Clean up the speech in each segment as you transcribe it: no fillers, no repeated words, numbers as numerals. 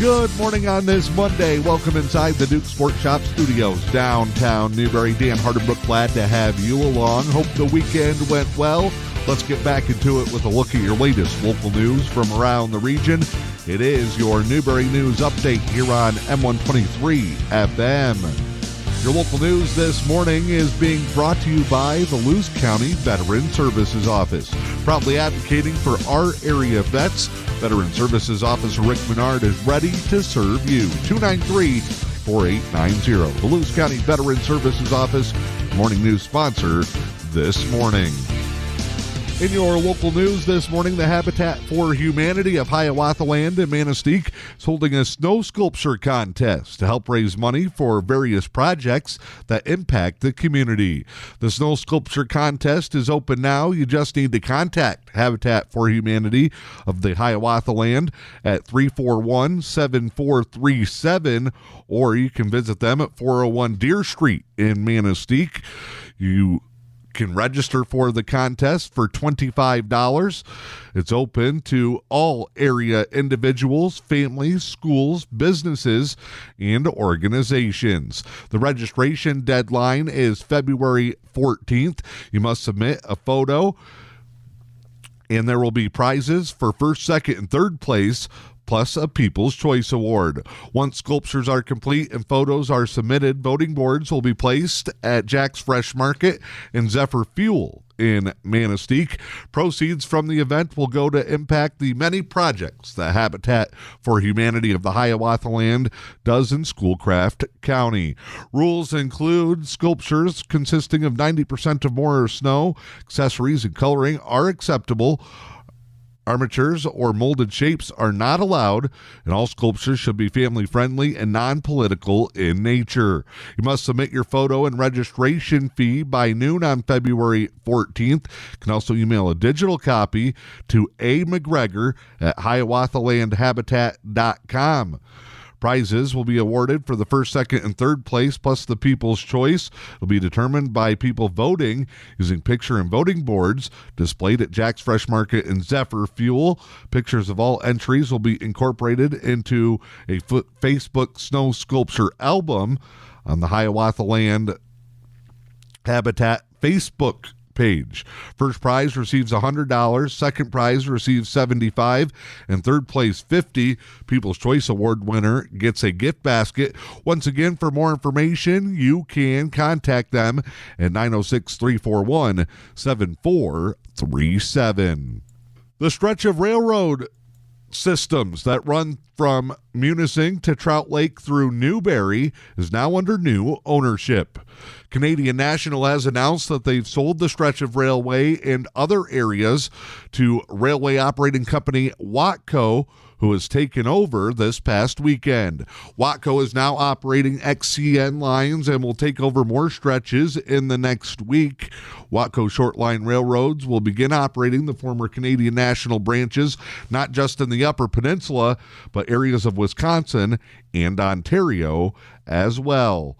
Good morning on this Monday. Welcome inside the Duke Sports Shop Studios, downtown Newberry. Dan Harbaugh, glad to have you along. Hope the weekend went well. Let's get back into it with a look at your latest local news from around the region. It is your Newberry News Update here on M123 FM. Your local news this morning is being brought to you by the Luce County Veteran Services Office. Proudly advocating for our area vets, Veteran Services Officer Rick Menard is ready to serve you. 293-4890. The Luce County Veteran Services Office, morning news sponsor this morning. In your local news this morning, the Habitat for Humanity of Hiawatha Land in Manistique is holding a snow sculpture contest to help raise money for various projects that impact the community. The snow sculpture contest is open now. You just need to contact Habitat for Humanity of the Hiawatha Land at 341-7437, or you can visit them at 401 Deer Street in Manistique. You can register for the contest for $25. It's open to all area individuals, families, schools, businesses, and organizations. The registration deadline is February 14th. You must submit a photo, and there will be prizes for first, second, and third place, plus a People's Choice Award. Once sculptures are complete and photos are submitted, voting boards will be placed at Jack's Fresh Market and Zephyr Fuel in Manistique. Proceeds from the event will go to impact the many projects the Habitat for Humanity of the Hiawatha Land does in Schoolcraft County. Rules include sculptures consisting of 90% or more snow, accessories, and coloring are acceptable. Armatures or molded shapes are not allowed, and all sculptures should be family-friendly and non-political in nature. You must submit your photo and registration fee by noon on February 14th. You can also email a digital copy to a.mcgregor@hiawathalandhabitat.com. Prizes will be awarded for the first, second, and third place, plus the People's Choice. It will be determined by people voting using picture and voting boards displayed at Jack's Fresh Market and Zephyr Fuel. Pictures of all entries will be incorporated into a Facebook snow sculpture album on the Hiawatha Land Habitat Facebook page. First prize receives $100, second prize receives $75, and third place $50. People's Choice Award winner gets a gift basket. Once again, for more information, you can contact them at 906-341-7437. The stretch of railroad systems that run from Munising to Trout Lake through Newberry is now under new ownership. Canadian National has announced that they've sold the stretch of railway and other areas to railway operating company Watco, who has taken over this past weekend. Watco is now operating XCN lines and will take over more stretches in the next week. Watco Short Line Railroads will begin operating the former Canadian National branches, not just in the Upper Peninsula, but areas of Wisconsin and Ontario as well.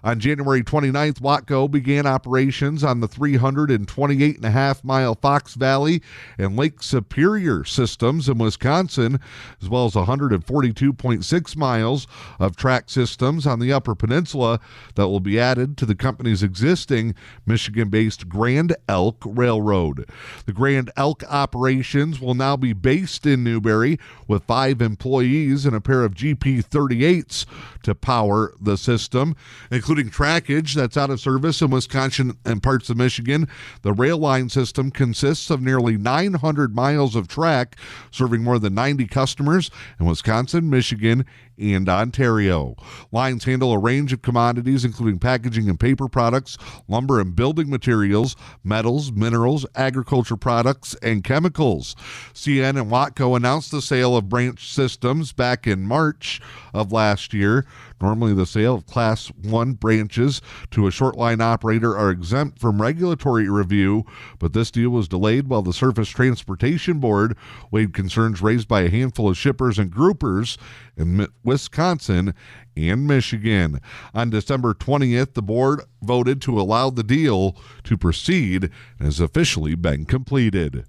On January 29th, Watco began operations on the 328.5-mile Fox Valley and Lake Superior systems in Wisconsin, as well as 142.6 miles of track systems on the Upper Peninsula that will be added to the company's existing Michigan-based Grand Elk Railroad. The Grand Elk operations will now be based in Newberry with 5 employees and a pair of GP38s to power the system, including trackage that's out of service in Wisconsin and parts of Michigan. The rail line system consists of nearly 900 miles of track, serving more than 90 customers in Wisconsin, Michigan, and Ontario. Lines handle a range of commodities, including packaging and paper products, lumber and building materials, metals, minerals, agriculture products, and chemicals. CN and Watco announced the sale of branch systems back in March of last year. Normally, the sale of Class 1 branches to a short line operator are exempt from regulatory review, but this deal was delayed while the Surface Transportation Board weighed concerns raised by a handful of shippers and groupers in Wisconsin and Michigan. On December 20th, the board voted to allow the deal to proceed and has officially been completed.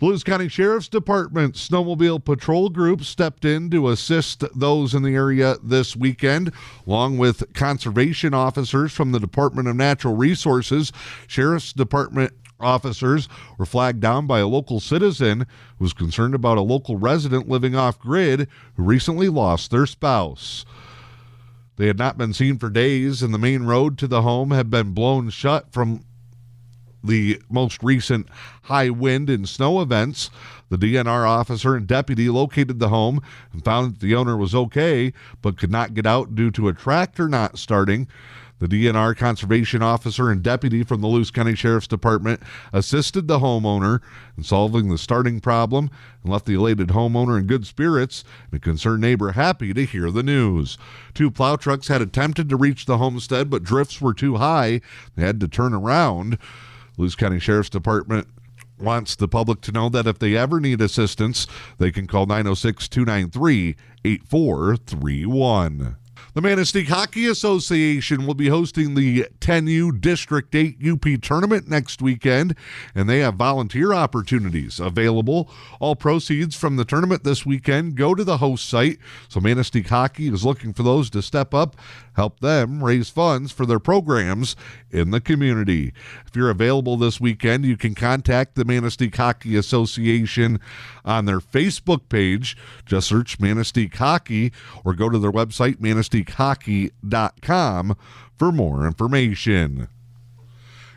Luce County Sheriff's Department snowmobile patrol group stepped in to assist those in the area this weekend, along with conservation officers from the Department of Natural Resources. Sheriff's Department officers were flagged down by a local citizen who was concerned about a local resident living off-grid who recently lost their spouse. They had not been seen for days, and the main road to the home had been blown shut from the most recent high wind and snow events. The DNR officer and deputy located the home and found that the owner was okay, but could not get out due to a tractor not starting. The DNR conservation officer and deputy from the Luce County Sheriff's Department assisted the homeowner in solving the starting problem and left the elated homeowner in good spirits and a concerned neighbor happy to hear the news. 2 plow trucks had attempted to reach the homestead, but drifts were too high. They had to turn around. Luce County Sheriff's Department wants the public to know that if they ever need assistance, they can call 906-293-8431. The Manistique Hockey Association will be hosting the 10U District 8 UP tournament next weekend, and they have volunteer opportunities available. All proceeds from the tournament this weekend go to the host site, so Manistique Hockey is looking for those to step up, help them raise funds for their programs in the community. If you're available this weekend, you can contact the Manistique Hockey Association on their Facebook page. Just search Manistique Hockey or go to their website, manistiquehockey.com, for more information.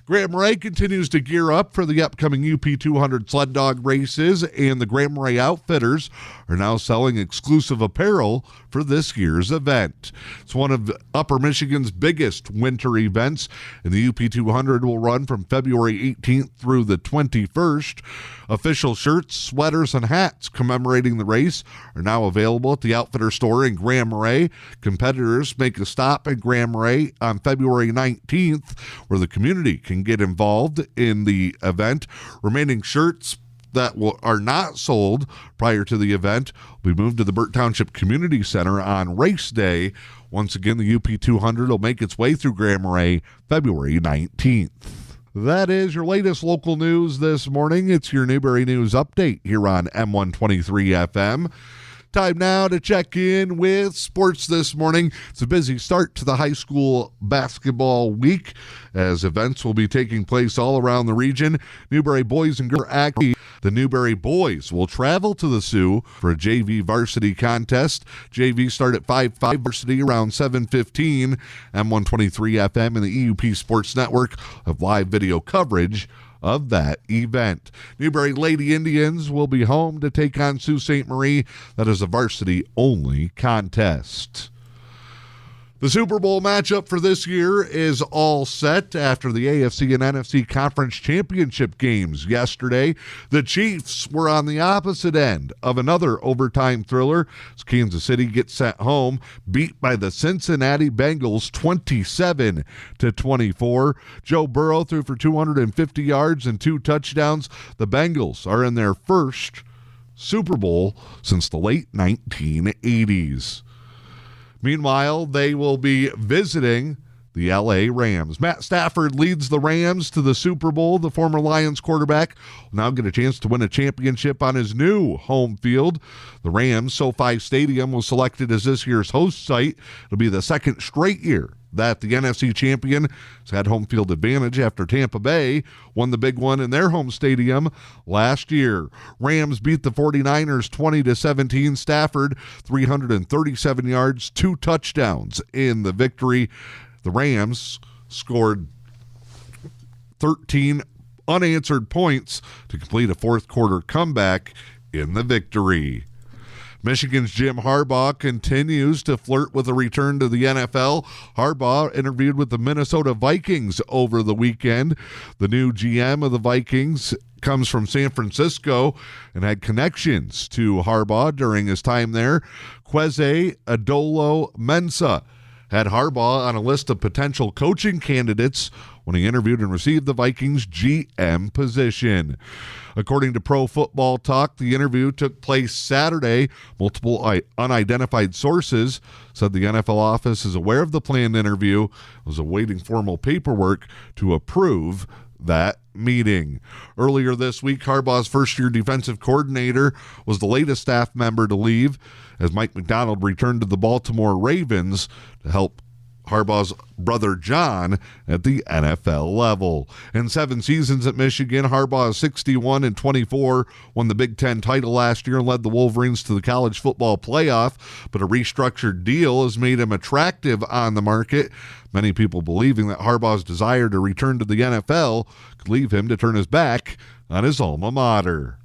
Grand Marais continues to gear up for the upcoming UP 200 Sled Dog Races, and the Grand Marais Outfitters are now selling exclusive apparel for this year's event. It's one of Upper Michigan's biggest winter events, and the UP 200 will run from February 18th through the 21st. Official shirts, sweaters, and hats commemorating the race are now available at the Outfitter store in Grand Marais. Competitors make a stop in Grand Marais on February 19th, where the community can get involved in the event. Remaining shirts that are not sold prior to the event will be moved to the Burt Township Community Center on race day. Once again, the UP 200 will make its way through Grand Marais February 19th. That is your latest local news this morning. It's your Newberry News Update here on M123 FM. Time now to check in with sports this morning. It's a busy start to the high school basketball week as events will be taking place all around the region. Newberry boys and girls active. The Newberry boys will travel to the Sioux for a JV varsity contest. JV start at 5:05, varsity around 7:15. M123 FM and the EUP Sports Network have live video coverage of that event. Newberry Lady Indians will be home to take on Sault Ste. Marie. That is a varsity-only contest. The Super Bowl matchup for this year is all set after the AFC and NFC Conference Championship games yesterday. The Chiefs were on the opposite end of another overtime thriller as Kansas City gets sent home, beat by the Cincinnati Bengals 27-24. Joe Burrow threw for 250 yards and 2 touchdowns. The Bengals are in their first Super Bowl since the late 1980s. Meanwhile, they will be visiting the L.A. Rams. Matt Stafford leads the Rams to the Super Bowl. The former Lions quarterback will now get a chance to win a championship on his new home field. The Rams' SoFi Stadium was selected as this year's host site. It'll be the second straight year that the NFC champion has had home field advantage after Tampa Bay won the big one in their home stadium last year. Rams beat the 49ers 20-17. Stafford, 337 yards, 2 touchdowns in the victory. The Rams scored 13 unanswered points to complete a fourth quarter comeback in the victory. Michigan's Jim Harbaugh continues to flirt with a return to the NFL. Harbaugh interviewed with the Minnesota Vikings over the weekend. The new GM of the Vikings comes from San Francisco and had connections to Harbaugh during his time there. Kwesi Adolo-Mensah had Harbaugh on a list of potential coaching candidates when he interviewed and received the Vikings GM position. According to Pro Football Talk, the interview took place Saturday. Multiple unidentified sources said the NFL office is aware of the planned interview, was awaiting formal paperwork to approve that meeting. Earlier this week, Harbaugh's first-year defensive coordinator was the latest staff member to leave as Mike McDonald returned to the Baltimore Ravens to help Harbaugh's brother John at the NFL level. In 7 seasons at Michigan, Harbaugh is 61-24, won the Big Ten title last year and led the Wolverines to the college football playoff, but a restructured deal has made him attractive on the market. Many people believing that Harbaugh's desire to return to the NFL could leave him to turn his back on his alma mater.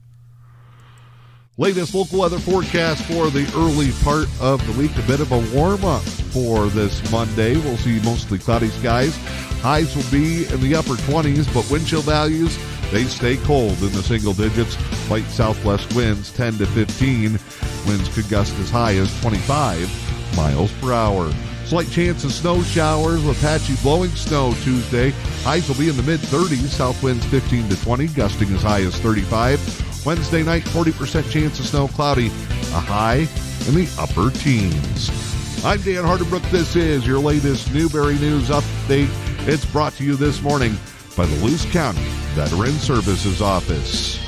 Latest local weather forecast for the early part of the week. A bit of a warm-up for this Monday. We'll see mostly cloudy skies. Highs will be in the upper 20s, but wind chill values, they stay cold in the single digits. Light southwest winds 10 to 15. Winds could gust as high as 25 miles per hour. Slight chance of snow showers with patchy blowing snow Tuesday. Highs will be in the mid-30s. South winds 15 to 20, gusting as high as 35. Wednesday night, 40% chance of snow, cloudy, a high in the upper teens. I'm Dan Harderbrook. This is your latest Newberry News Update. It's brought to you this morning by the Luce County Veteran Services Office.